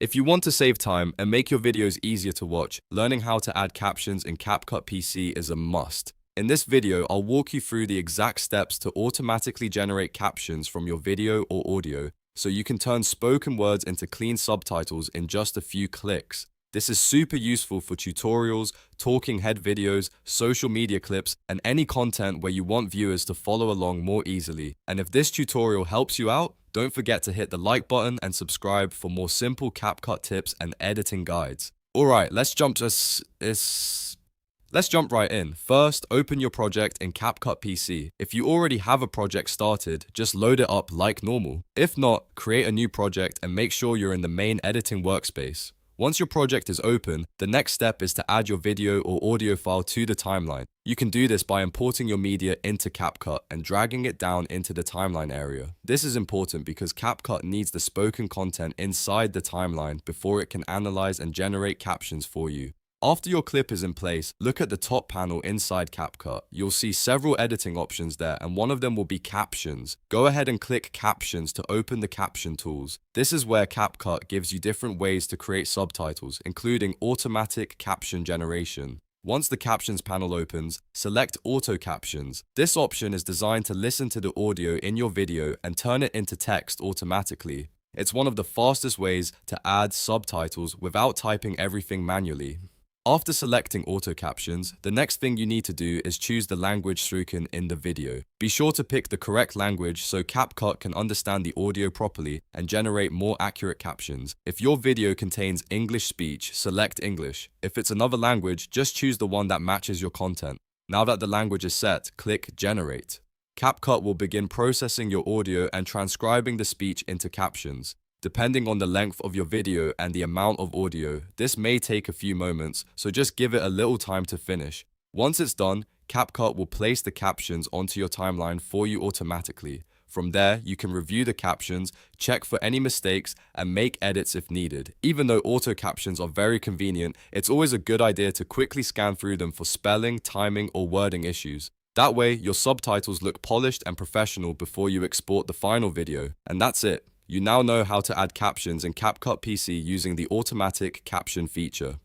If you want to save time and make your videos easier to watch, learning how to add captions in CapCut PC is a must. In this video, I'll walk you through the exact steps to automatically generate captions from your video or audio, so you can turn spoken words into clean subtitles in just a few clicks. This is super useful for tutorials, talking head videos, social media clips, and any content where you want viewers to follow along more easily. And if this tutorial helps you out, don't forget to hit the like button and subscribe for more simple CapCut tips and editing guides. Alright, let's jump right in. First, open your project in CapCut PC. If you already have a project started, just load it up like normal. If not, create a new project and make sure you're in the main editing workspace. Once your project is open, the next step is to add your video or audio file to the timeline. You can do this by importing your media into CapCut and dragging it down into the timeline area. This is important because CapCut needs the spoken content inside the timeline before it can analyze and generate captions for you. After your clip is in place, look at the top panel inside CapCut. You'll see several editing options there, and one of them will be Captions. Go ahead and click Captions to open the Caption tools. This is where CapCut gives you different ways to create subtitles, including automatic caption generation. Once the Captions panel opens, select Auto Captions. This option is designed to listen to the audio in your video and turn it into text automatically. It's one of the fastest ways to add subtitles without typing everything manually. After selecting Auto Captions, the next thing you need to do is choose the language spoken in the video. Be sure to pick the correct language so CapCut can understand the audio properly and generate more accurate captions. If your video contains English speech, select English. If it's another language, just choose the one that matches your content. Now that the language is set, click Generate. CapCut will begin processing your audio and transcribing the speech into captions. Depending on the length of your video and the amount of audio, this may take a few moments, so just give it a little time to finish. Once it's done, CapCut will place the captions onto your timeline for you automatically. From there, you can review the captions, check for any mistakes, and make edits if needed. Even though auto captions are very convenient, it's always a good idea to quickly scan through them for spelling, timing, or wording issues. That way, your subtitles look polished and professional before you export the final video. And that's it. You now know how to add captions in CapCut PC using the automatic caption feature.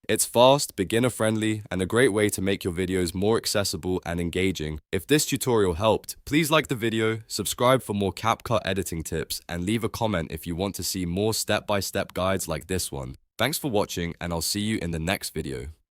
It's fast, beginner-friendly, and a great way to make your videos more accessible and engaging. If this tutorial helped, please like the video, subscribe for more CapCut editing tips, and leave a comment if you want to see more step-by-step guides like this one. Thanks for watching, and I'll see you in the next video.